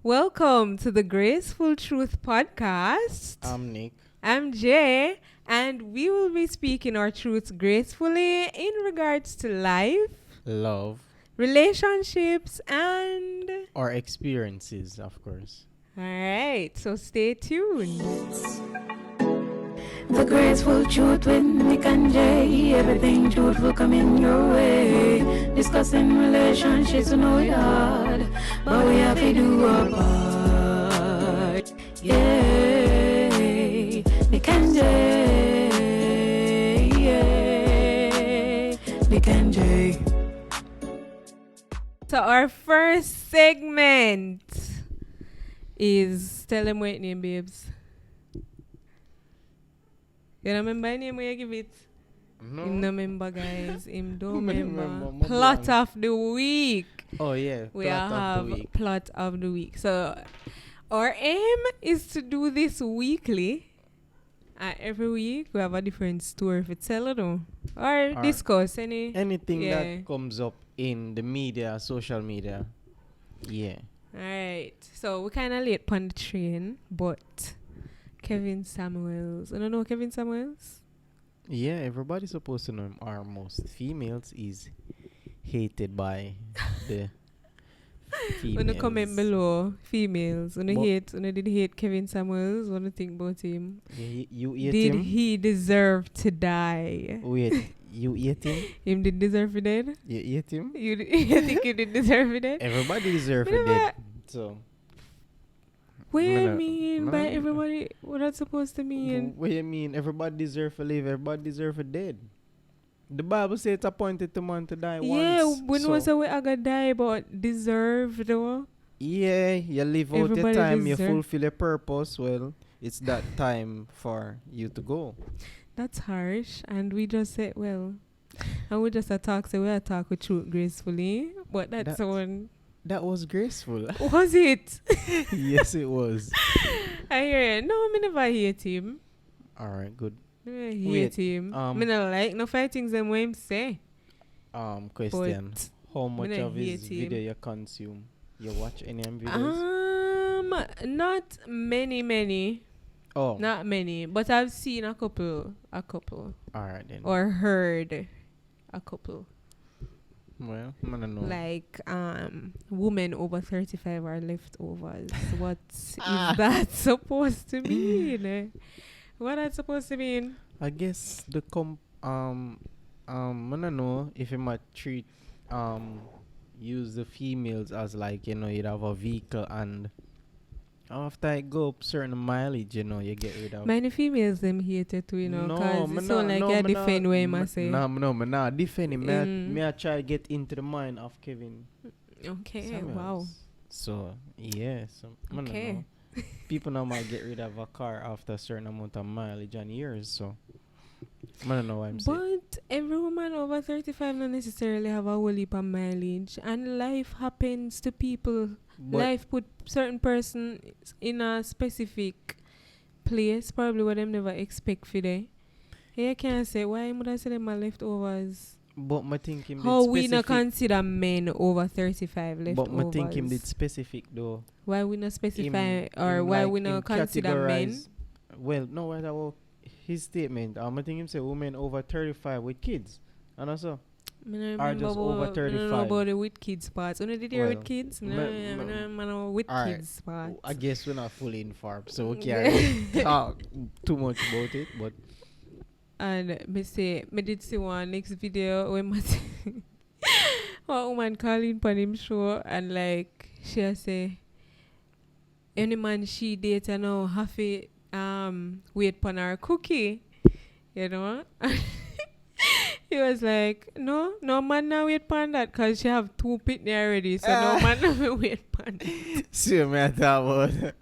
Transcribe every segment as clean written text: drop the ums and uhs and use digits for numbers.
Welcome to the Graceful Truth podcast. I'm Nick. I'm Jay, and we will be speaking our truths gracefully in regards to life, Love relationships, and... or experiences, of course. All right, so stay tuned. The graceful truth with Nick and Jay. Everything truthful coming your way. Discussing relationships in our yard, but we have to do our part. Yeah, Nick and Jay. Yeah, Nick and Jay. So our first segment is tell them what name, babes. You remember the name where you give it? No. Him no remember, guys. Him don't Me remember. remember. Plot of the week. Oh yeah. We plot have of the week. plot of the week. So our aim is to do this weekly. Every week we have a different story to tell, you know, or discuss Anything yeah. that comes up in the media, social media. Yeah. All right. So we kind of late on the train, but Kevin Samuels. I don't know Kevin Samuels. Yeah, everybody's supposed to know him. Or most females is hated by the females. When you comment below, females. When you But- did hate Kevin Samuels, what do you think about him? Yeah, you eat Did him? he deserve to die? Wait, you eat him? Him did deserve to dead? You eat him? You think he did deserve to dead? Everybody deserves Whatever. it dead. So, What do you no, mean no. by everybody? What that's supposed to mean? what you mean? Everybody deserve to live. Everybody deserve to dead. The Bible says it's appointed to man to die Yeah, once. when was the way I got die, but deserve though? Yeah, you live out your Everybody time. You deserve- fulfill your purpose. Well, it's that time for you to go. That's harsh. And we just said, well, and we just attack, so we attack with truth gracefully. But that's That- one. That was graceful. Was it? Yes, it was. I hear it. No, I never hate him. All right, good. I hate Wait, him. um, I don't like no five things them what him say. Question. But How much don't of his hate him. video you consume? You watch any of him videos? Not many. Oh, Not many. But I've seen a couple. all right then. Or heard a couple. Well, I don't know. Like women over 35 are leftovers. What is that supposed to mean? What that's supposed to mean? I guess the I don't know if you might treat use the females as like, you know, you'd have a vehicle and after it go up certain mileage, you know, you get rid of. Many females them hated too, you know, because me it's so like you defend what him say. No, defend him. Mm. Me I try to get into the mind of Kevin Okay, Samuels. wow. So yeah, so I don't Okay. know. People now might get rid of a car after a certain amount of mileage and years, so I don't know what I'm saying. But every woman over 35 don't necessarily have a whole heap of mileage, and life happens to people. But Life put certain person in a specific place, probably what them never expect for them. You can't say why would I say them are leftovers. but my thinking How we not consider men over 35 leftovers? But my thinking did specific though. Why we not specify or Him why like we him not consider men? categorize- Well, no, what about his statement? I think him say women over 35 with kids, and also I don't Are remember just over I don't know 35. about the with kids parts. When did you hear Well, with kids? No, me- I don't remember with alright. kids part. I guess we're not fully informed, so we can't talk too much about it. But And me did see one next video when one woman calling on him show and like she a say any man she date you know have to wait for her cookie, you know. He was like, no man now wait for that because she have 2 pitney already, so no man now wait for that. see me I talk about.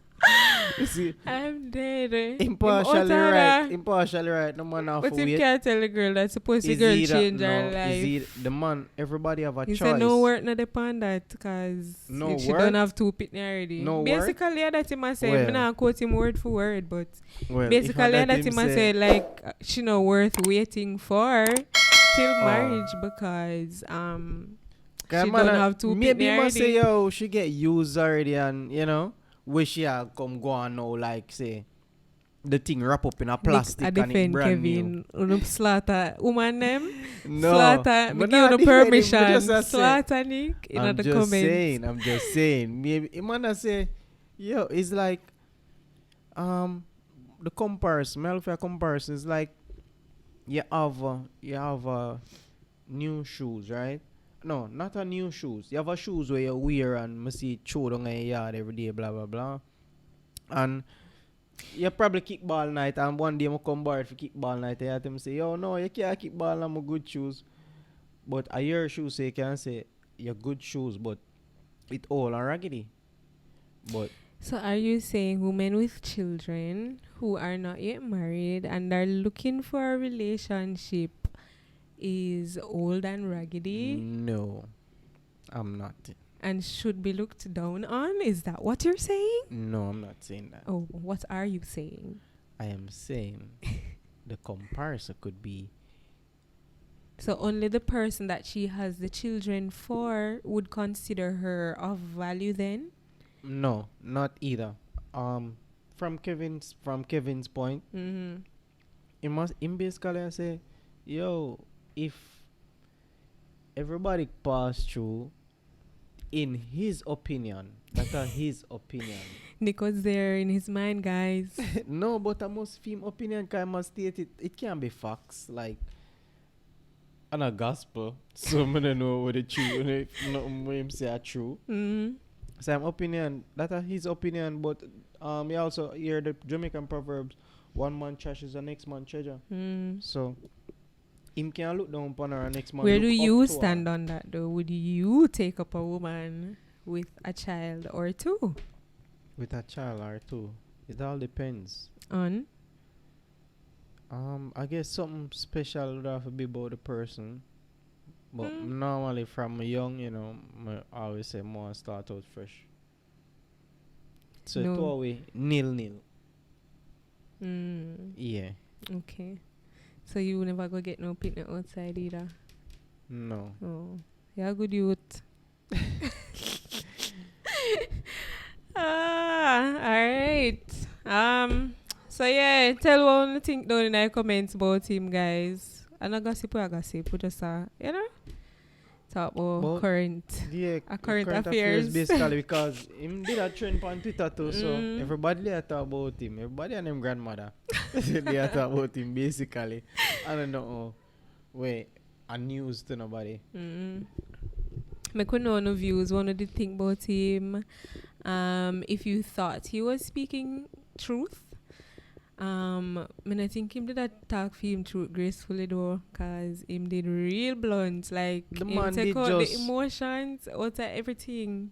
You see, I'm dead. impartially right. Impartially right. No man have But to if wait. can't tell the girl that supposed the Is girl either- change no, her is life. either- the man, everybody have a He choice. said no work not depend that because No if she work? don't have 2 pitney already. No work? Basically, yeah, that him a say. Well. Me not quote him word for word, but Well, basically, if yeah, that that him a say like she not worth waiting for till Oh. marriage because She don't have two maybe pitney must say, already. yo, she get used already, and you know, wish she had come go on now, like say the thing wrap up in a Nick, plastic I and it defend brand Kevin. Uno slaughter woman them. new. No, Slaughter. Me but give you not the defend him, but permission. just a say. Slaughter Nick in the comments. I'm just saying. Maybe it might not say, yo, it's like the comparison, welfare comparison is like you have new shoes, right? No, not a new shoes. You have a shoes where you wear and me see it throw down in your yard every day, blah blah blah. And you probably kick ball night and one day I come borrow it for kick ball night and you have to say, yo no, you can't kick ball on my good shoes. But a year shoes so you can say your good shoes but it all and raggedy. But So are you saying women with children who are not yet married and are looking for a relationship is old and raggedy no, I'm not. and should be looked down on? Is that what you're saying? No, I'm not saying that. Oh, what are you saying? I am saying the comparison could be So only the person that she has the children for would consider her of value then? no, not either. From Kevin's point, Mm-hmm. it must in basically say, yo, if everybody pass through, in his opinion, that's his opinion. Nick was there in his mind, guys. No, but I must film opinion can must state it. It can't be facts like and a gospel. So I don't know what the truth. Nothing what him say are true. Mm-hmm. Same opinion. That's his opinion. But you also hear the Jamaican proverbs: one man trash is the next man treasure. Mm. So him can look down upon her and next man. Where look do up you to stand her. on that though? Would you take up a woman with a child or two? With a child or two? It all depends. On? I guess something special would have to be about the person. But Mm. normally from young, you know, I always say more start out fresh. So No. two away, nil. Mm. Yeah. Okay. So you never go get no picnic outside either? No. Oh. You're a good youth. Alright. So yeah, tell what you think down in the comments about him, guys. And I gossip, we just you know, talk about But current Yeah, current affairs. basically because him did a trend on Twitter too, so Mm. everybody there talk about him. Everybody and them grandmother they are talk about him basically. I don't know. Wait, a news to nobody. I could know no views. What did you think about him? If you thought he was speaking truth. I think him did that talk for him truth gracefully though, cause him did real blunt. Like The him man take did out the just- emotions out of everything.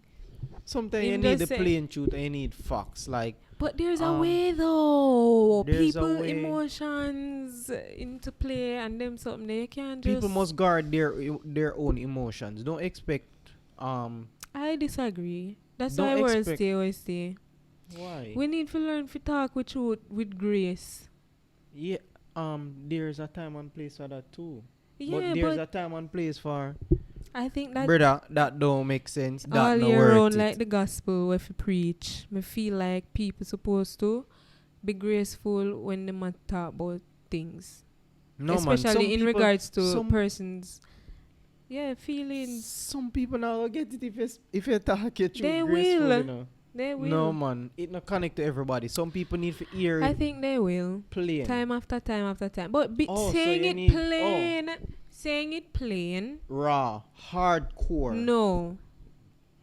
Sometimes Him you need the just say- plain truth and you need facts. Like But there's a way though. there's a People way. emotions into play and them something they can't just. people must guard their own emotions. Don't expect I disagree. That's Don't why I expect- always stay. why? We need to learn to talk with truth with grace. Yeah, there's a time and place for that too. Yeah, but there's but a time and place for I think that brother that don't make sense. That all no year worth round, it. like the gospel, if you preach, me feel like people supposed to be graceful when they might talk about things, No man, especially some in people- regards to some- persons. Yeah, feelings. Some people now get it if you talk your truth They graceful, will. you know. They will. No man, it not connect to everybody. Some people need to hear I it think they will. plain. Time after time after time. But Oh, so saying you it need- saying it plain. Raw, hardcore. No,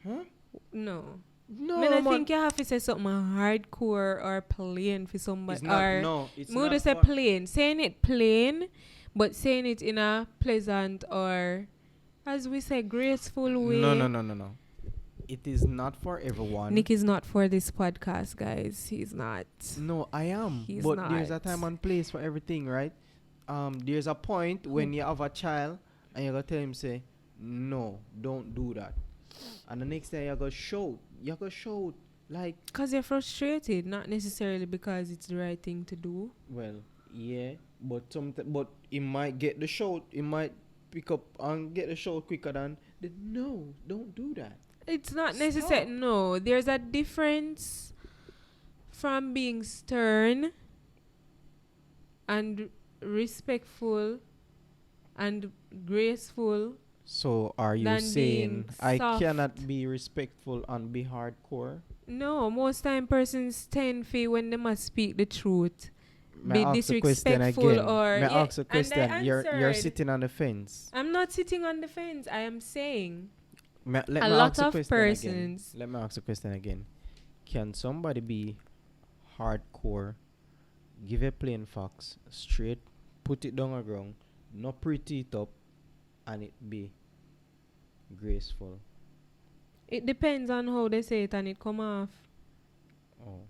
Huh? no. No I man. think you have to say something hardcore or plain for somebody. It's not, or no, it's Mood not say for- plain. Saying it plain, but saying it in a pleasant or, as we say, graceful way. No. It is not for everyone. Nick is not for this podcast, guys. He's not. No, I am. He's but there's a not. time and place for everything, right? There's a point when you have a child and you gotta tell him say, no, don't do that. And the next day you gotta shout. You gotta shout. Like, Because you're frustrated, not necessarily because it's the right thing to do. well, yeah, but he might get the shout. He might pick up and get the shout quicker than then no, don't do that. It's not necessary. Stop. No, there's a difference from being stern and respectful and graceful. So are you Than saying being I soft. cannot be respectful and be hardcore? No, most time persons tend to when they must speak the truth. May Be I ask a question disrespectful again? or May I yeah, ask a and I question? You're answered. sitting on the fence. I'm not sitting on the fence. I am saying Let a me lot ask a of question again. persons. Let me ask a question again. Can somebody be hardcore, give a plain facts, straight, put it down on the ground, not pretty it up, and it be graceful? It depends on how they say it and it come off. Oh.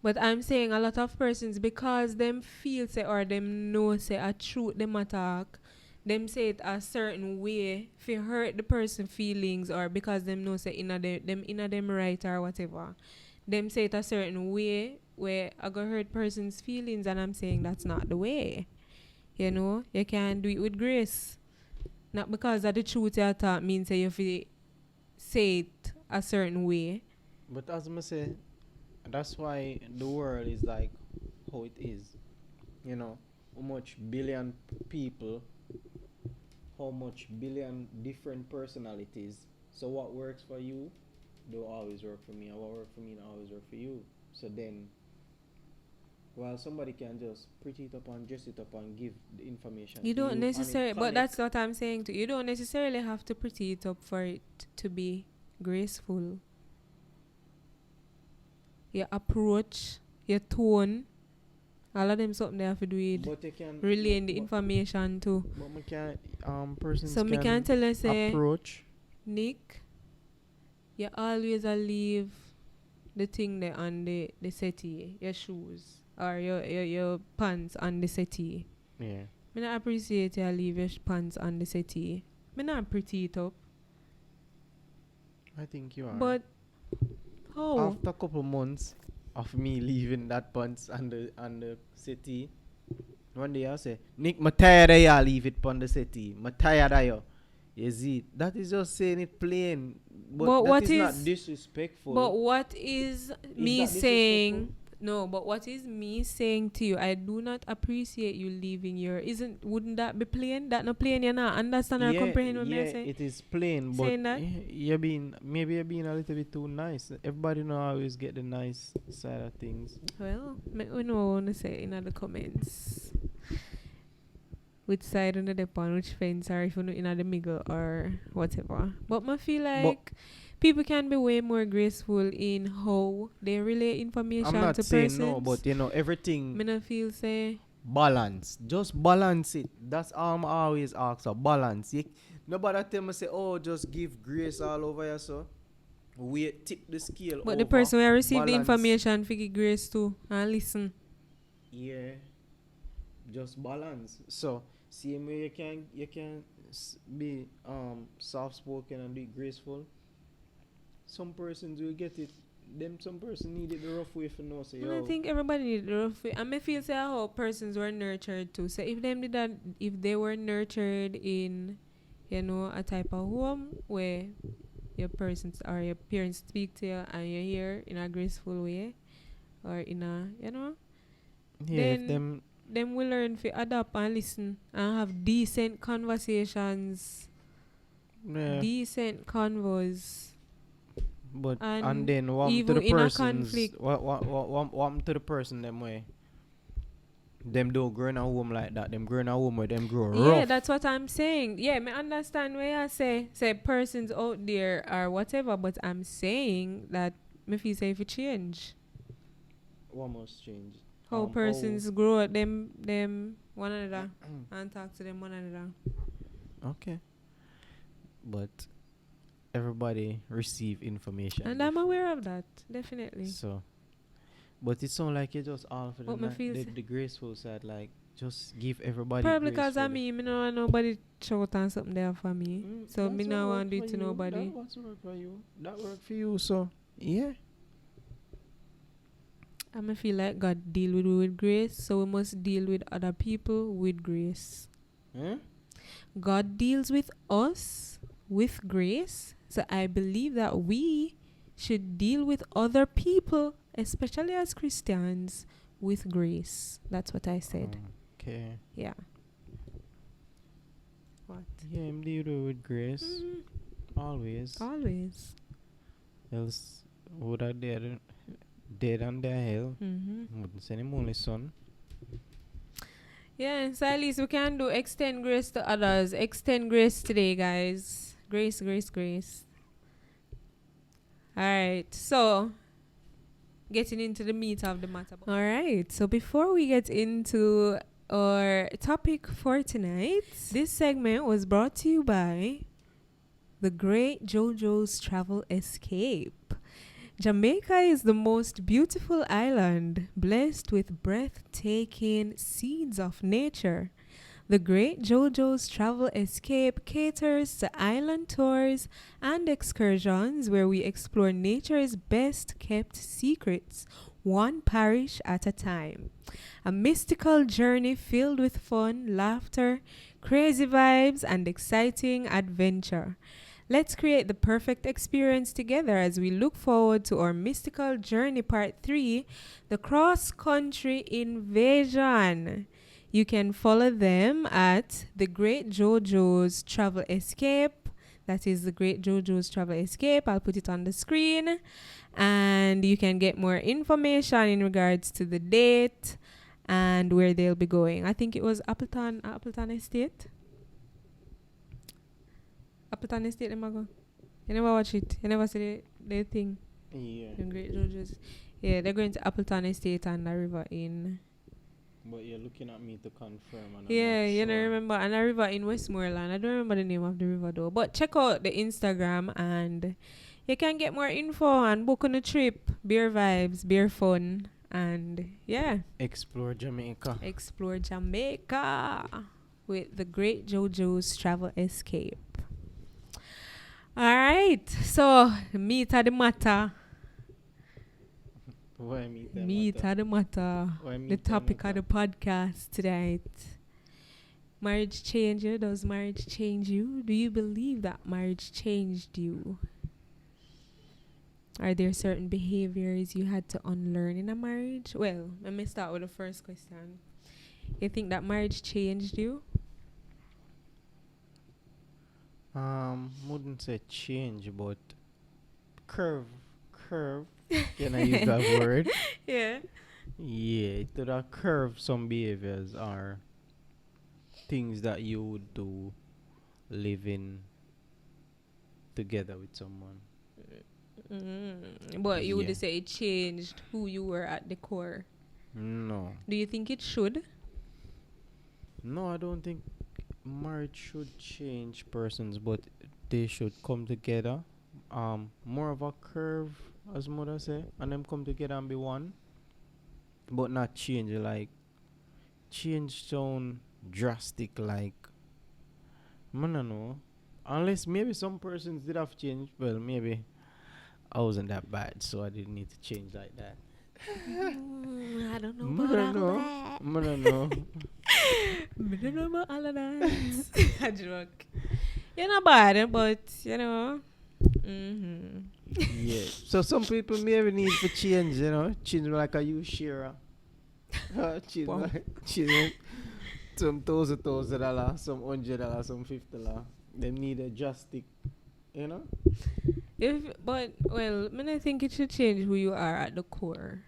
But I'm saying a lot of persons because them feel say or them know say a truth them attack, them say it a certain way if hurt the person feelings or because them know say inna them right or whatever. Them say it a certain way where I go hurt person's feelings and I'm saying that's not the way. You know, you can do it with grace. Not because of the truth you attack means say you fi say it a certain way. But as I say, that's why the world is like how it is. You know, how much billion people, how much billion different personalities. So what works for you don't always work for me, and what works for me don't always work for you. So then, while somebody can just pretty it up and dress it up and give the information You to don't you, and it necessarily, but connect. that's what I'm saying to you. You don't necessarily have to pretty it up for it to be graceful. Your approach, your tone, all of them something they have to do with But they can relaying the but- information too. But me can persons So me can tell you say, approach. Nick, you always a leave the thing there on the settee, your shoes or your pants on the settee. Yeah. Me not appreciate you leave your pants on the settee. Me not pretty it up. I think you are. But how? After a couple months of me leaving that pants on the city, one day I say, Nick, I'm tired of you leave it on the city. I'm tired of you. You see, that is just saying it plain. But that what is is not disrespectful. But what is me that saying? disrespectful? No, but what is me saying to you? I do not appreciate you leaving your. Wouldn't that be plain? That not plain. You not understand or comprehend what me saying? it is plain, but Saying that? you're being a little bit too nice. Everybody know always get the nice side of things. Well, we know what to say in the comments. Which side on the depon, which fence, or if you're in the middle or whatever. But I feel like people can be way more graceful in how they relay information I'm not to saying persons. no, but you know everything. Me not feel say Balance. Just balance it. That's all I'm always ask for. Balance. Nobody tell me say, oh, just give grace all over you, so. We tip the scale. but over, the person will receive the balance. information for give grace too and listen. Yeah. Just balance. So same way you can be soft spoken and be graceful. Some persons will get it. Some person need it the rough way for no say. And I think everybody need the rough way. I may feel say how persons were nurtured too. So if them did that, if they were nurtured in, you know, a type of home where your persons or your parents speak to you and you hear in a graceful way, or in a, you know, yeah, then them will learn to adapt and listen and have decent conversations, decent convos. But And and then what to even the in a persons conflict. what to the person them way. Them don't grow in a home like that. Them grow in a home where them grow rough. Yeah, that's what I'm saying. Yeah, me understand where I say persons out there or whatever, but I'm saying that me feel say if it change. What must change? How persons grow at them one another and talk to them one another. Okay. But everybody receive information. And I'm aware of that, definitely. So, but it sounds like you just all for What me feel the graceful side, like just give everybody. Probably because I gracefully. me no want nobody shout on something there for me. So me That's no what want to do work it for to you. nobody. That what's work for you. That work for you. So yeah. I feel like God deal with grace, so we must deal with other people with grace. Huh? God deals with us with grace. So I believe that we should deal with other people, especially as Christians, with grace. That's what I said. Okay. Yeah. What? Yeah, I'm deal with grace. Always. Always. Else would I dead on their hell. Wouldn't send him only son. Yeah, so at least we can do extend grace to others. Extend grace today, guys. Grace, grace, grace. Alright, so getting into the meat of the matter. Alright, so before we get into our topic for tonight, this segment was brought to you by the Great JoJo's Travel Escape. Jamaica is the most beautiful island, blessed with breathtaking scenes of nature. The Great JoJo's Travel Escape caters to island tours and excursions where we explore nature's best kept secrets, one parish at a time. A mystical journey filled with fun, laughter, crazy vibes, and exciting adventure. Let's create the perfect experience together as we look forward to our mystical journey part 3, the cross-country invasion. You can follow them at the Great JoJo's Travel Escape. That is the Great JoJo's Travel Escape. I'll put it on the screen. And you can get more information in regards to the date and where they'll be going. I think it was Appleton Estate. Appleton Estate, them go. You never watch it. You never see the thing. Yeah. The Great JoJo's. Yeah, they're going to Appleton Estate and the River Inn. But you're looking at me to confirm. And Yeah, I'm not you sure. know, remember, and a river in Westmoreland. I don't remember the name of the river though. But check out the Instagram and you can get more info and book on a trip. Beer vibes, beer fun, and yeah. Explore Jamaica. Explore Jamaica with the Great JoJo's Travel Escape. Alright, so meat of the matter. Why meet them? Meat of the matter. Why The meet topic them of the podcast tonight. Marriage change you? Does marriage change you? Do you believe that marriage changed you? Are there certain behaviors you had to unlearn in a marriage? Well, let me start with the first question. You think that marriage changed you? Wouldn't say change, but curve. Can I use that word? Yeah. Yeah, to that curve some behaviors are things that you would do living together with someone. But you Yeah. would say it changed who you were at the core. No. Do you think it should? No, I don't think marriage should change persons, but they should come together. More of a curve, as mother say, and them come together and be one. But not change, like change sound drastic, like I don't know. Unless maybe some persons did have changed. Well, maybe I wasn't that bad, so I didn't need to change like that. I don't know I about don't know. all that. I don't know. I don't know about all of that. I joke. You're not bad, but you know. Yeah. So some people maybe need to change, you know, change like a you sharer. Change Wow. like change some $1,000, some $100, some $50. They need a drastic, you know. Well, I think it should change who you are at the core.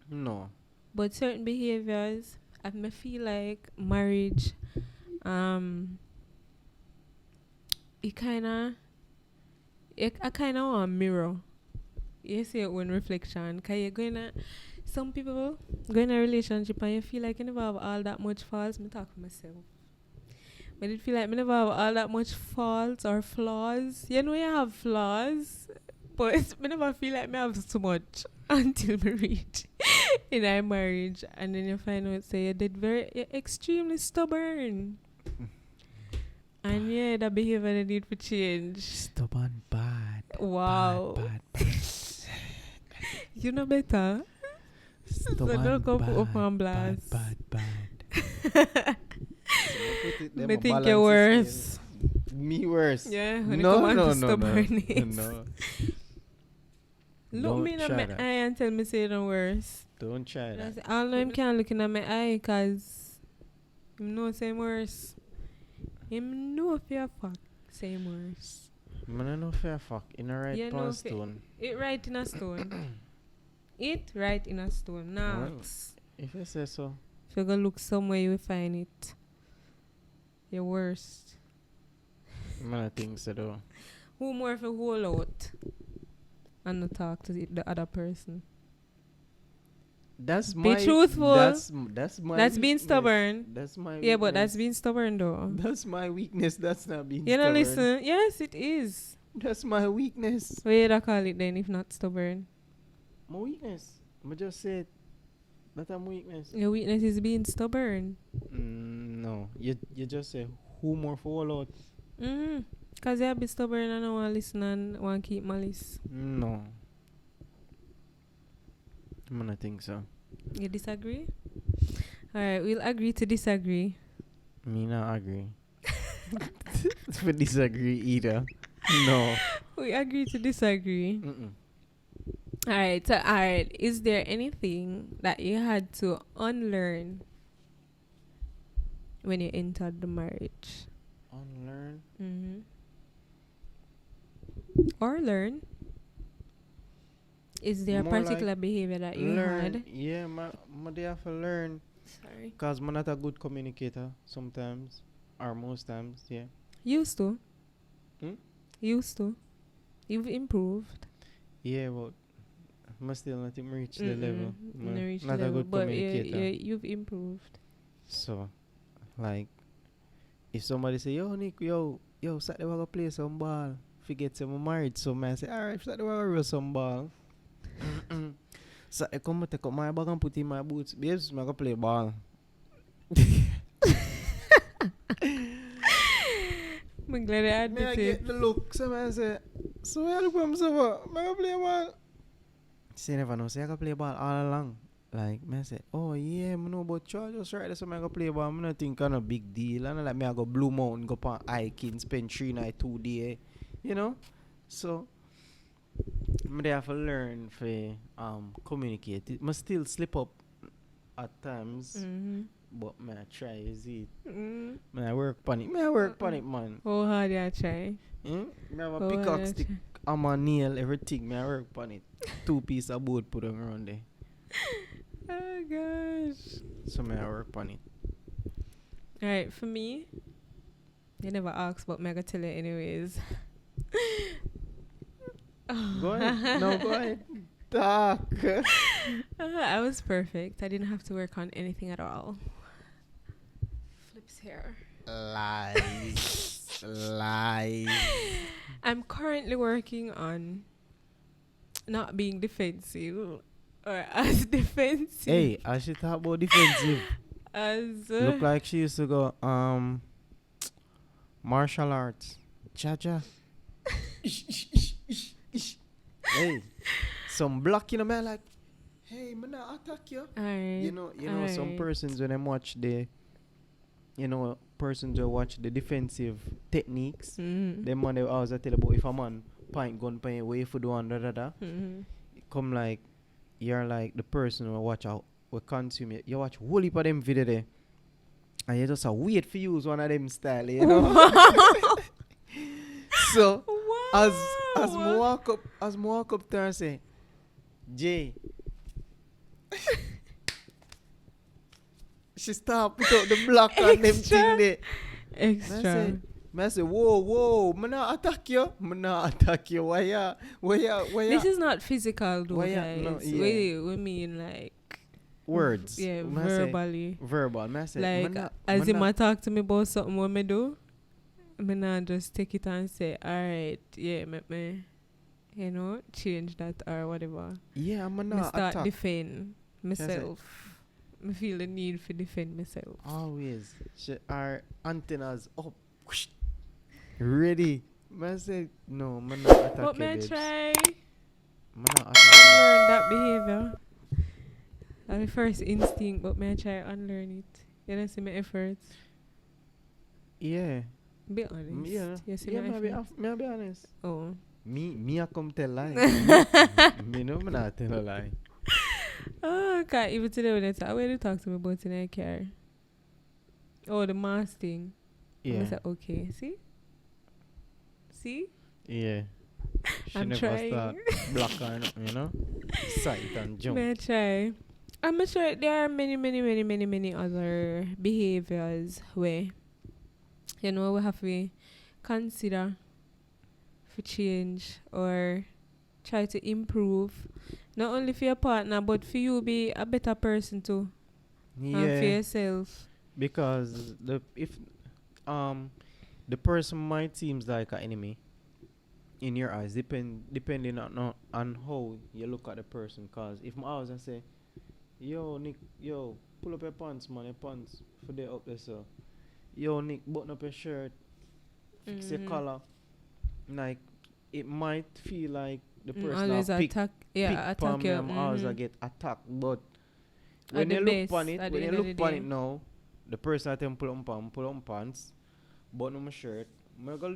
No. But certain behaviors, I feel like marriage, it kind of a mirror. You see it when reflection. Cause you're gonna, some people go in a relationship and you feel like you never have all that much faults. Me talk for myself. But it feel like me never have all that much faults or flaws. You know you have flaws, but me never feel like me have so much until me reach in a marriage, and then you find out say you're extremely stubborn. And yeah, that behavior they need to change. Stubborn bad. Wow. Bad. You know better. Stubborn don't come bad. up on blast. Bad. Me think you're worse. Me worse. Yeah, when no, it come on no, to no, stubbornness. no. Look Don't me in try my that. eye and tell me say no worse. Don't try And I that. say, I know him can't look in my eye because him know same worse. Him know fear fuck same worse. Man, no fair fuck. In a right Yeah, pan no stone. It right in a stone. It right in a stone. Now, Well, if you say so. if you go look somewhere, you will find it. Your worst. Man, I think so though. Who more if you hold out and not talk to the other person? That's Be my. truthful. That's my. That's being weakness. stubborn. That's my. Yeah, but that's weakness. being stubborn though. That's my weakness. That's not being You know, stubborn. listen. Yes, it is. That's my weakness. What you da call it then if not stubborn? My weakness. I just said that I'm weakness. Your weakness is being stubborn. No. You just say who more for all out. Because you be stubborn and don't want to listen and want to keep malice. No. I don't think so. You disagree? Alright, we'll agree to disagree. Me not agree. We disagree either. No. We agree to disagree. Mm-mm. Alright, is there anything that you had to unlearn when you entered the marriage? Unlearn. Or learn? Is there a More particular like behavior that you learn. had? Yeah, they have to learn. Sorry. Because I'm not a good communicator sometimes. Or most times, yeah. Used to. Hmm? Used to. You've improved. Yeah, but I still not even reach the level. No reach Not level, a good but communicator. you've improved. So, like, if somebody say, yo, Nick, yo, Saturday we're going to play some ball. Forget I'm married. So, I say, alright, Saturday we're going to roll some ball. So, I come take up my bag and put in my boots. Babes, I'm going to play ball. I'm glad I May I admit get it. the look. So, I say, so I look for myself. I'm going to play ball. She never know. Say, I can play ball all along. Like, I say, oh yeah, I know about charge. Just right there, so I go play ball. I don't think it's a big deal. And like, I go Blue Mountain, go on hiking, spend 3 nights, 2 days. You know? So, I have to learn to communicate. It must still slip up at times. But I try, is it? I work on it. I work on it, man. How hard you try? I have a pickaxe stick, hammer, nail, everything. I work on it. 2 pieces of board put them around there. Oh gosh. So I work on it. Alright, for me, you never asked, but I'm gonna tell you anyways. Go ahead. No, go ahead. Talk. I was perfect. I didn't have to work on anything at all. Flips here. Lies. Lies. I'm currently working on not being defensive or as defensive Hey, I should talk about defensive. as Look like she used to go martial arts. Cha-cha. Hey, some block, you know, man, like, hey, man, I attack you. Alright. You know, some persons when they watch persons will watch the defensive techniques. Them man they always tell about if a man point gun point way for do and da. Come like you're like the person who watch out will consume it. You watch whole heap of them video there. And you just wait for use one of them style, you know. So as I walk up there and say, Jay. She start put out the block on them thing there. Extra. I say, whoa, I'm not attack you. Why ya? This is not physical though, Why guys. no, yeah. We mean like Words. yeah, Me I say, verbally. verbal. I say, Like as you might talk to me about something what me do, me not just take it and say, alright, yeah, me you know, change that or whatever. yeah, I'm Me not start attack. defend say- myself. Me feel the need to defend myself. Always. Our antennas up. Whoosh. Ready. I say, no, I'm not attack But you, me babes. try I'm not attack learn that behavior. That's my first instinct, but me try unlearn it. You know, see my efforts. you. Yeah. Be honest. Yeah, You see yeah, my face? me be honest. Oh. Me I come tell lie. Me no, me not tell a lie. Oh, God. Even today when you talk to me about in the car. Oh, the mask thing. I Yeah, said, okay. See? yeah. She I'm never trying. start block her, you know. Sight and jump. May I try? I'm sure there are many other behaviors where, we have to consider for change or try to improve. Not only for your partner, but for you be a better person too. And for Yeah, yourself. because the person might seems like an enemy in your eyes, depending on how you look at the person. Cause if my house I say, yo Nick, yo pull up your pants, man, your pants for the up there, so yo Nick, button up your shirt, fix your collar. Like it might feel like the person Always pick attack. pick Yeah, attack palm me you. and always I get attacked. But At when the you look base, upon it, at when the you end of look the upon day. it now, the person I tell him pull on pants, button on my shirt, me go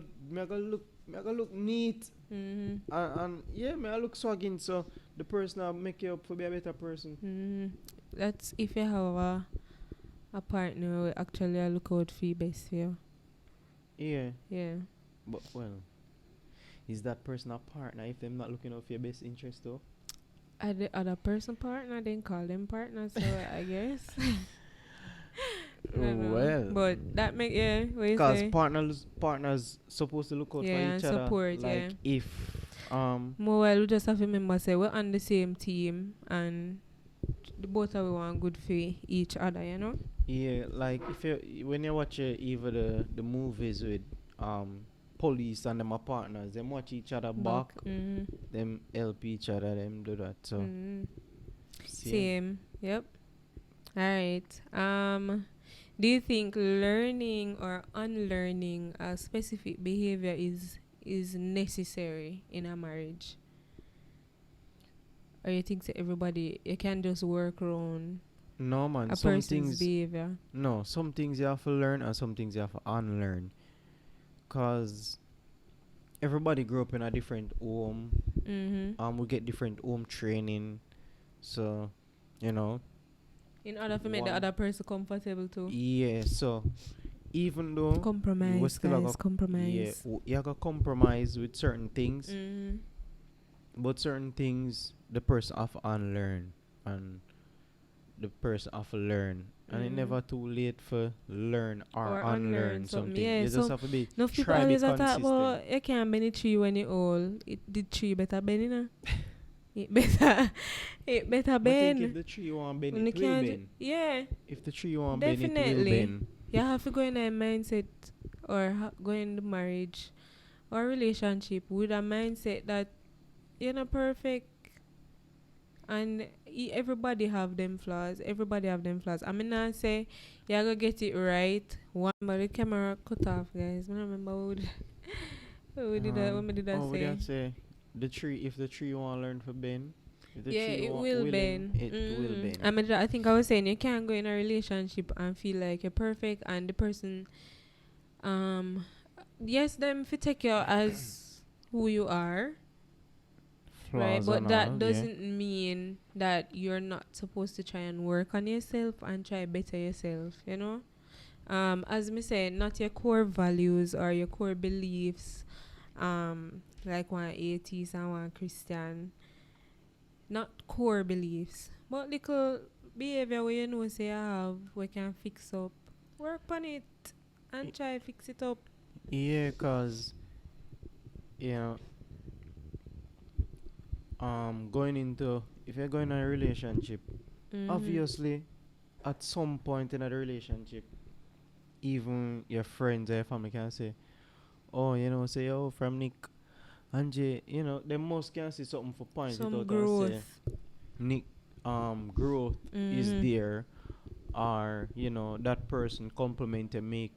look neat. And yeah, me I look swagging, so the person I make you up to be a better person. That's if you have a partner who actually look out for your best for you. Yeah, Yeah. but well, is that person a partner if them not looking out for your best interest though? At the other person partner, then call them partner, so I guess. I don't know. Well, But that make what you cause say? partners supposed to look out for Yeah, each and other. support, Like yeah. if More well we just have to remember say we're on the same team and the both of we want good for each other, yeah, like if you when you watch either the movies with police and them are partners, them watch each other back, them help each other, them do that. So Same. Yep. Alright. Do you think learning or unlearning a specific behavior is necessary in a marriage? Or you think that everybody you can just work around No man, a some person's things behavior? no, some things you have to learn and some things you have to unlearn. Cause everybody grew up in a different home. We get different home training. So, you know. In order to make the One- other person comfortable too. Yeah, so even though we Compromise, still guys, have compromise. you have to compromise with certain things, but certain things the person have to unlearn and the person have to learn. And it never too late for learn or unlearn something. Yeah, You just have to be no people try be always attack, consistent. but you can't bend a tree when you old. The tree better bend, It better But think if bend. the tree want bend, When you it will can't bend. yeah, If the tree want bend, it will definitely. bend. You have to go in a mindset or go in the marriage or relationship with a mindset that you're not perfect and everybody have them flaws. I mean, I say you're gonna get it right. One, but the camera cut off, guys. I don't remember what we did I What say? did I say? If the tree want learn for bend, if the Yeah, tree it want will willing, bend. it will bend. I think I was saying you can't go in a relationship and feel like you're perfect and the person, yes, them fi take you as who you are, right? Flaws But and that all, doesn't mean that you're not supposed to try and work on yourself and try better yourself, as me say, not your core values or your core beliefs, like one atheist and one Christian, not core beliefs, but little behavior where you know say you have, we can fix up, work on it and try fix it up. Yeah, cause you know, going into if you're going in a relationship, obviously, at some point in a relationship, even your friends or your family can say, "Oh, say, oh, from Nick, Angie, they most can see something for point it Some out and growth. say, Nick, growth is there, or that person compliment and make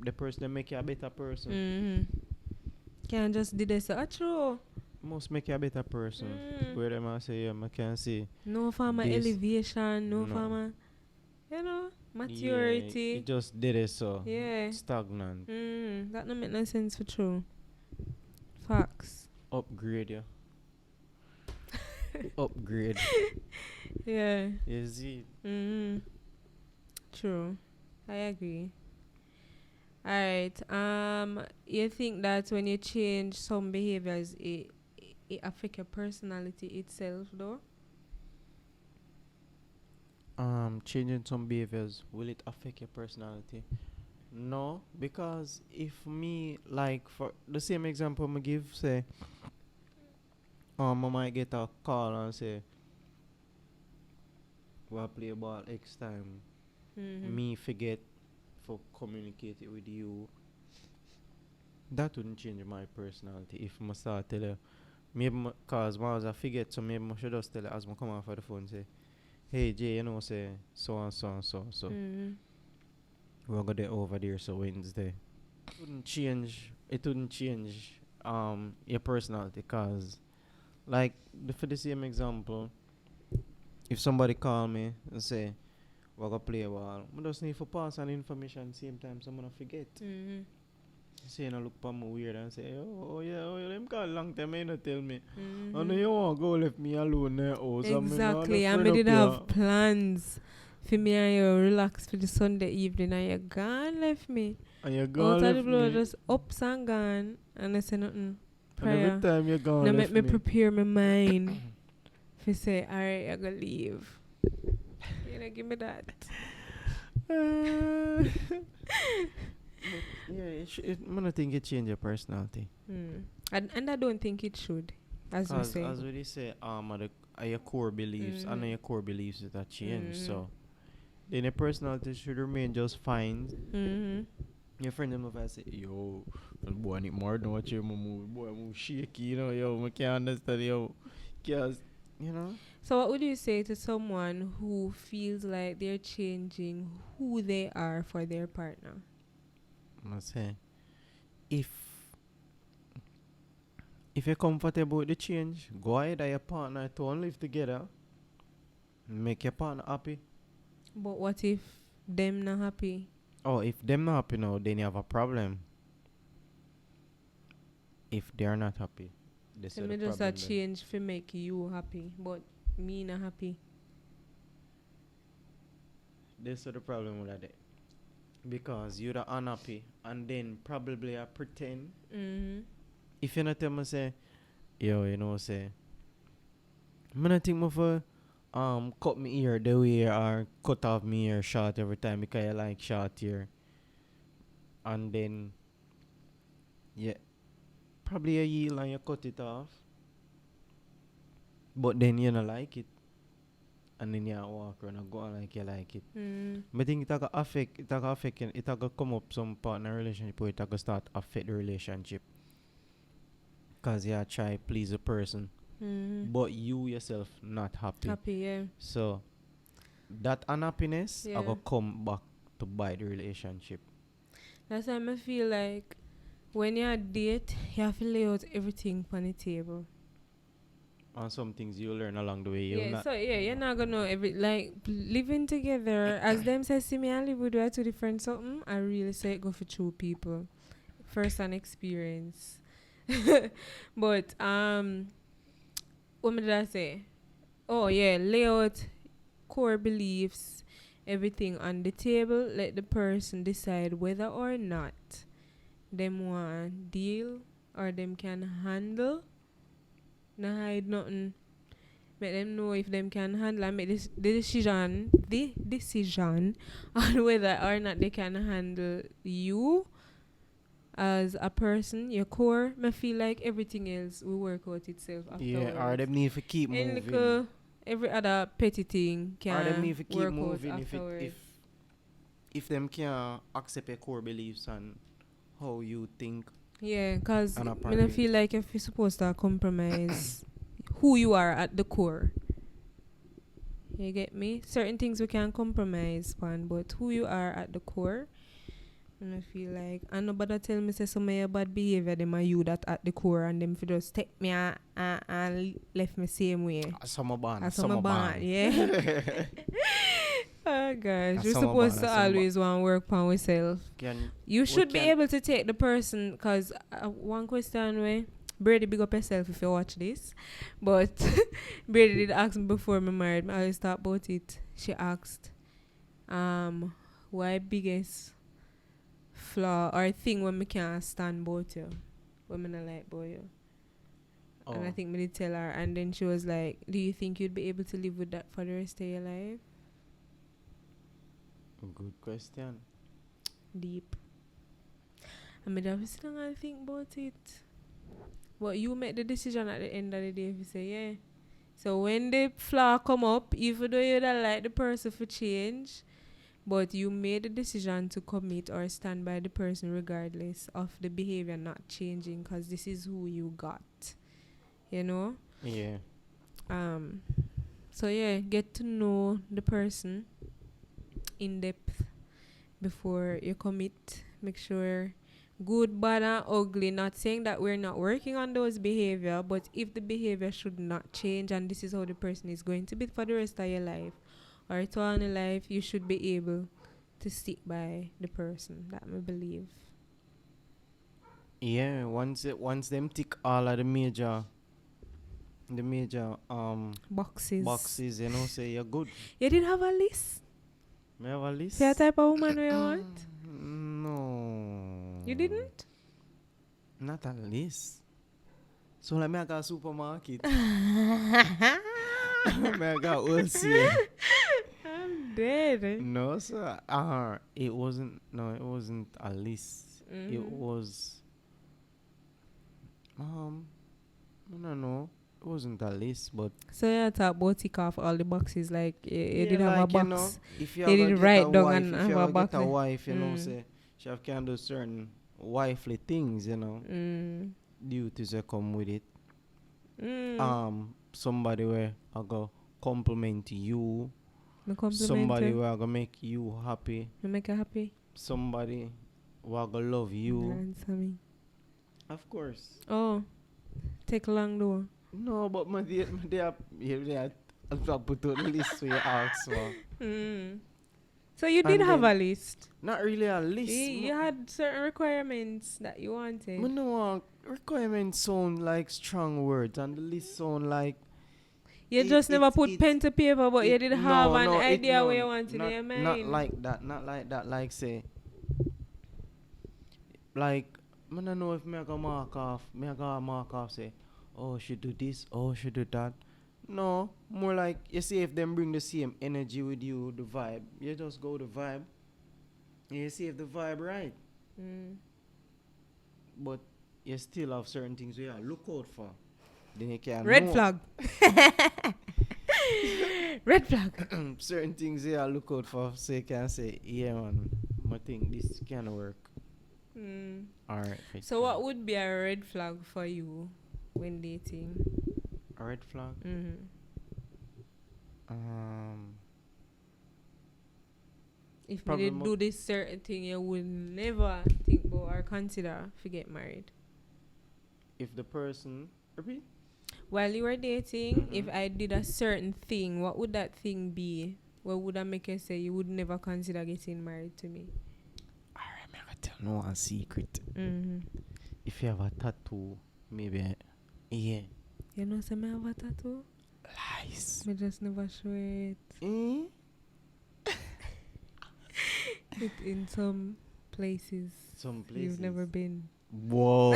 the person that make you a better person. Can't just do this. True. Must make you a better person. Where them I say, I can see No farmer this. elevation, no No. farmer, Maturity. Yeah, it just did it so. Yeah. Stagnant. That don't make no sense for true. Facts. Upgrade, yeah. Upgrade. Yeah. You see? True. I agree. Alright. You think that when you change some behaviors, it affect your personality itself, though? Changing some behaviors, will it affect your personality? No, because if me, like, for the same example I give, say, I might get a call and say, we'll play ball X time. Me forget for communicate it with you. That wouldn't change my personality if I start tell you. Maybe cause once I forget, so maybe I should just tell you as I come off of the phone say, hey Jay, you know, say so and so and so. So we're gonna get over there so Wednesday. It wouldn't change your personality, cause like for the same example, if somebody call me and say we're gonna play a ball, I just need to pass on information same time so I'm gonna forget. Say no look for me weird and say, oh yeah, them call long time you not tell me. I know you want to go left me alone there. Exactly. I did have plans for me and you relax for the Sunday evening and you gone left me. And you gone left out of the blue, me. just ups and gone and I say nothing. And every time you gone now left make me prepare my mind for say, alright, I gotta leave. You know, give me that. Yeah, I don't think it change your personality. And I don't think it should, as we say. As we say, are your core beliefs. I know your core beliefs that change. So then your personality should remain just fine. Your friend them if I say, yo, boy, I need more than what you move. Boy, I move shaky, you know, yo, I can't understand, yo. Cause, you know. So what would you say to someone who feels like they're changing who they are for their partner? I say, if you're comfortable with the change, go ahead and your partner to live together. Make your partner happy. But what if them not happy? Oh, if them not happy now, then you have a problem. If they're not happy, this is the just problem. a change to make you happy, but me not happy. This is the problem with that. Because you're the unhappy and then probably I pretend. If you not tell me say, yo, you know, say, I'm not think for cut me ear the way or cut off me ear short every time because I like short ear. And then yeah, probably a yield and you cut it off. But then you don't like it. And then you walk around and go on like you like it. But I think it will come up some partner relationship where it will start affect the relationship. Because you try please a person. But you yourself not happy. Yeah. So that unhappiness will come back to bite the relationship. That's why I feel like when you date, you have to lay out everything on the table. And some things you learn along the way. You're not gonna know living together. As them say, see me and live with you are two different something. I really say it go for two people, first hand experience. But what did I say? Oh yeah, lay out core beliefs, everything on the table. Let the person decide whether or not them want deal or them can handle. No hide nothing. Make them know if them can handle and make the decision on whether or not they can handle you as a person, your core. I feel like everything else will work out itself afterwards. Yeah, or them need to keep moving. Every other petty thing can or them need to keep work moving out afterwards. if them can accept your core beliefs and how you think. Yeah, because I feel like if you're supposed to compromise who you are at the core. You get me? Certain things we can compromise on, but who you are at the core, and I feel like, and nobody tell me say some of your bad behavior, them are you that at the core, and them for just take me and left me same way. Some ban. Yeah. Oh gosh, That's we're some supposed about- to that's some always want to work on ourselves. You should be can- able to take the person, because one question way, Brady, big up yourself if you watch this. But Brady did ask me before me married. I always thought about it. She asked, why biggest flaw or thing when me can't stand both you, when me not like both you. And I think me did tell her, and then she was like, "Do you think you'd be able to live with that for the rest of your life?" Good question. Deep. I mean, I was still gonna think about it. But you make the decision at the end of the day if you say, yeah. So when the flaw come up, even though you don't like the person for change, but you made the decision to commit or stand by the person regardless of the behavior not changing, because this is who you got. You know? Yeah. So yeah, get to know the person in depth before you commit. Make sure good, bad, and ugly. Not saying that we're not working on those behavior, but if the behavior should not change and this is how the person is going to be for the rest of your life or throughout your life, you should be able to stick by the person. That I believe. Yeah, once them tick all of the major boxes, you know, say you're good. You did have a list? Me have a list? For your type of woman you want? No. You didn't? Not a list. So like me I got a supermarket. Me I got wholesale. I'm dead. No, sir. It wasn't a list. Mm-hmm. It was I don't know. It wasn't a list, but So you talk about tick off all the boxes, like you did have a box. You know, if you They ever did get write a down wife, and if have you a ever box get a there. wife, you know, say she can do certain wifely things, you know, duties that come with it. Somebody where I go compliment you. Me compliment Somebody you. where I go make you happy. You make you happy. Somebody where I go love you. Answer me. Of course. Oh, take long though. No, but they are I'll put on the list so you ask for. So you did And have a then- list. Not really a list. You had certain requirements that you I wanted. know requirements sound like strong words and the list sound like You just never put pen to paper, but you did have an idea where you wanted in your mind. Not like that. Like say, like I don't know if me I go mark off. Say, oh should do this, oh should do that. No, more like you see if them bring the same energy with you, the vibe. You just go the vibe. You see if the vibe right, but you still have certain things where you look out for. Then you can Red know. flag. Red flag. Certain things you look out for, so you can say, yeah man, I think this can work. Alright. So what would be a red flag for you when dating? A red flag? If you Probably did do this certain thing, you would never think about or consider to get married. If the person repeat? While you were dating, if I did a certain thing, what would that thing be? What would that make you say you would never consider getting married to me? Alright, I'm gonna tell no one secret. If you have a tattoo, maybe yeah. You know, say I have a tattoo. Lies. Me just never show it. It in some places. Some places. You've never been. Whoa.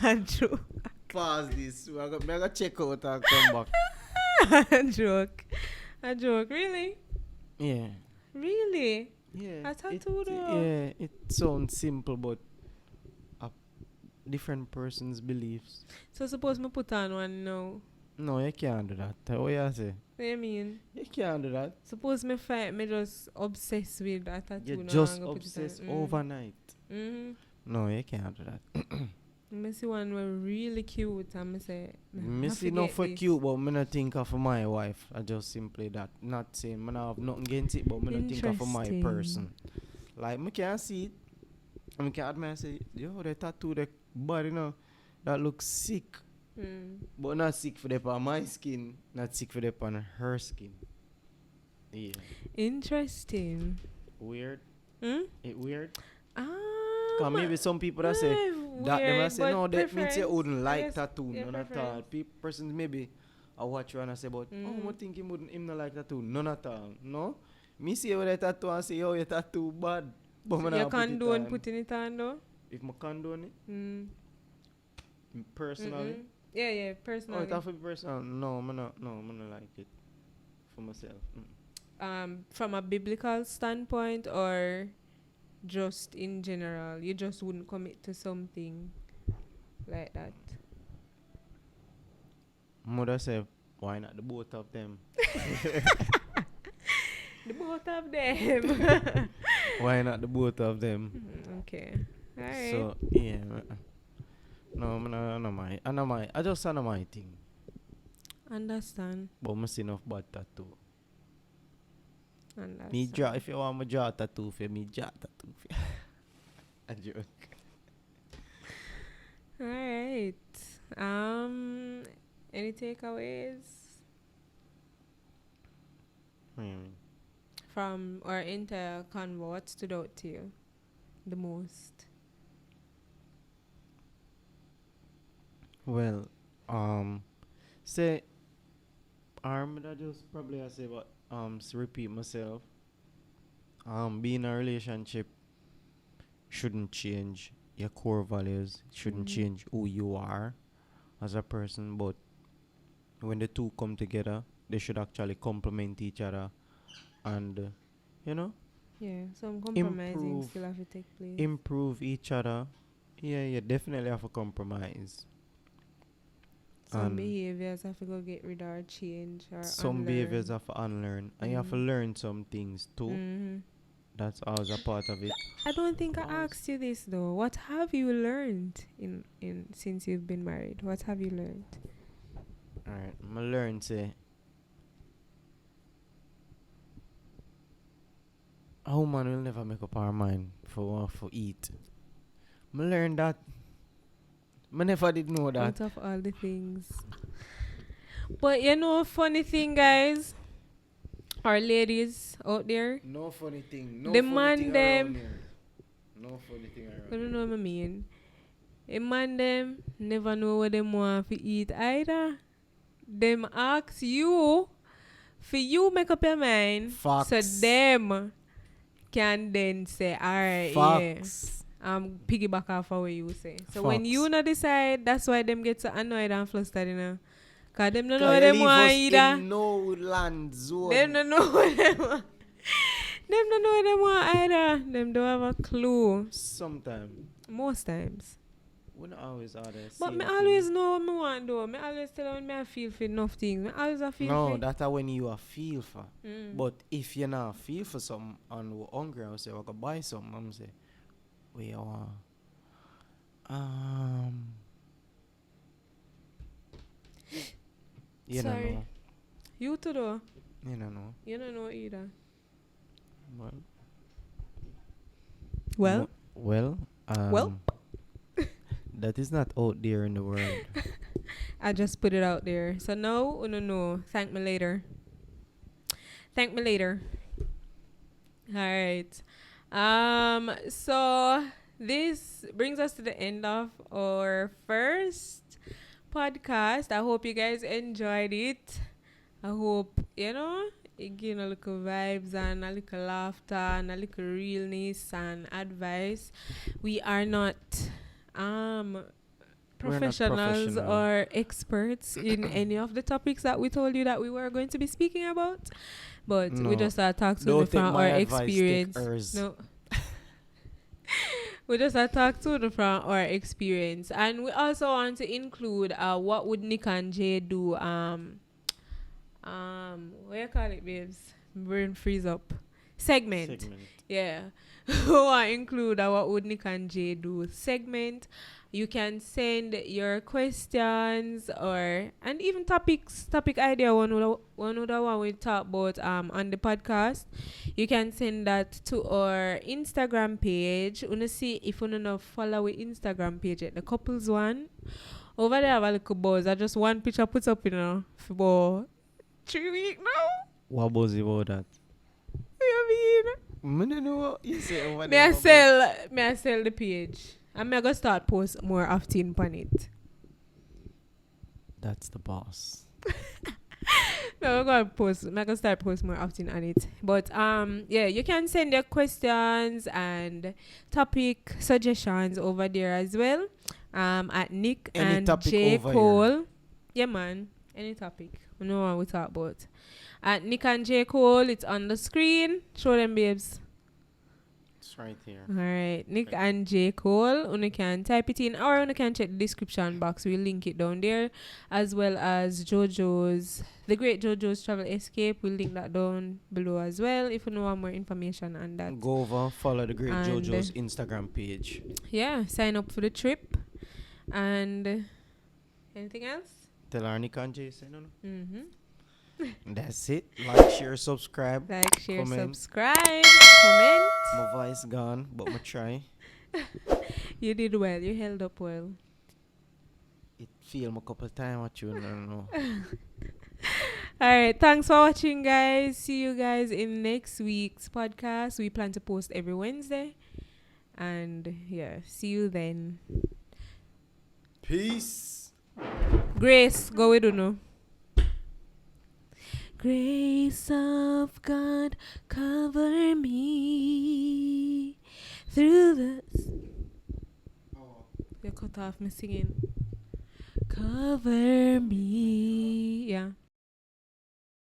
A joke. Pause this. I gotta check out and come back. A joke. Really? Yeah. Really? Yeah. A tattoo though. Yeah, it sounds simple, but different person's beliefs. So suppose me put on one now. No, you can't do that. What you say? What you mean? You can't do that. Suppose me just obsessed with a tattoo. You're now just and go put it obsessed on. overnight. No, you can't do that. I see one were really cute and I say, Me see not for cute, but me not think of my wife. I just simply that. Not saying me not have nothing against it, but me not think of my Interesting. person. Like me can't see it. I me can admire say, yo, the tattoo, the body, you know, that looks sick. But not sick for the on my skin, not sick for the on her skin. Yeah. Interesting. Weird. Hmm? It weird. Ah, Maybe some people that say that them I say no, that means you preference, wouldn't I like guess, tattoo, yeah, none at all. preference. Persons maybe I watch you and I say, but I think him not like tattoo, none at all. No, me see you with a tattoo and say, yo, your tattoo bad, but So me you not put it condone on. putting it on though? If I condone it Mm. personally, Mm-mm. Yeah, oh, personally. it have to be personal. No, me not like it for myself. From a biblical standpoint or just in general, you just wouldn't commit to something like that. Mother say, why not the both of them? The both of them. Why not the both of them? Okay. Alright. So yeah, no, I know my, I just know my thing. Understand. But I see enough bad tattoo. Understand. Me draw, if you want me draw a tattoo for me, draw a tattoo for you. A joke. Alright. Any takeaways from our entire convo? What stood out to you the most? Well, say, I just probably I say what repeat myself. Being in a relationship shouldn't change your core values, shouldn't change who you are as a person, but when the two come together, they should actually complement each other and, you know, Yeah, some compromising Improve. still have to take place. improve each other. Yeah, definitely have a compromise. Some and behaviors have to go get rid of or change or some behaviors have to unlearn, and you have to learn some things too. Mm-hmm. That's always a part of it. I don't think I asked you this though. What have you learned in since you've been married? What have you learned? Alright, I learn say a woman will never make up her mind for eat. I learned that. I never did know that. Out of all the things. But you know, funny thing, guys, our ladies out there, No funny thing. The man them- No funny thing around I don't know what I mean. A man them never know what them want to eat either. Them ask you for you make up your mind. Facts. So them can then say, alright, Facts. yeah. Piggyback off of what you say. So when Facts. you not decide, that's why them get so annoyed and flustered, you know. Cause them don't know Cause what you them leave want us either. in no land zone. Them don't know what them want. Them don't know what them want either. Them don't have a clue. Sometimes. Most times. We don't always are there. But me always know what me want though. Me always tell when me I feel for enough things. Me always a feel No, for. that's when you are feel for. Mm. But if you not feel for something and we're hungry and we say, we're going to buy something, I'm say, where you want? You don't Sorry. know. You too though. You don't know. You don't know either. Well, Well, well, Well? that is not out there in the world. I just put it out there. So no, no. Thank me later. Thank me later. All right. So this brings us to the end of our first podcast. I hope you guys enjoyed it. I hope, you know, it gave a little vibes and a little laughter and a little realness and advice. We are not professionals professional. or experts in any of the topics that we told you that we were going to be speaking about. But we No. just talk to Don't them take from my our advice, take experience. hers. No. We just talk to them from our experience. And we also want to include what would Nick and Jay do what you call it, babes? Brain freeze up. Segment. Yeah. We want to include what would Nick and Jay do segment. You can send your questions and even topic idea one we talk about on the podcast. You can send that to our Instagram page. Wanna see if you wanna follow our Instagram page at the couples one. Over there have a little buzz. I just one picture put up, for about 3 weeks now. What was it about that? I don't know what you say over Me I there. sell the page. And me I go start post more often on it. That's the boss. No, I'm gonna start post more often on it. But yeah, you can send your questions and topic suggestions over there as well. At Nick Any and topic J over Cole. Yeah, man. Any topic. We know what we talk about. At Nick and J Cole, it's on the screen. Show them, babes. It's right here. All right, Nick Okay. and J Cole. You can type it in, or you can check the description box. We'll link it down there, as well as the Great JoJo's Travel Escape. We'll link that down below as well. If you want more information on that, Go over, follow the Great And, JoJo's Instagram page. yeah, sign up for the trip. And anything else? Tell Arnie Kanje, say no. Mm-hmm. That's it. Like, share, subscribe. Like, share, Comment. subscribe, comment. My voice gone, but I try. You did well. You held up well. It film a couple times what you don't know. All right, thanks for watching, guys. See you guys in next week's podcast. We plan to post every Wednesday. And yeah, see you then. Peace. Grace, go with Uno. Grace of God, cover me through the... You cut off me singing. Cover me. Yeah.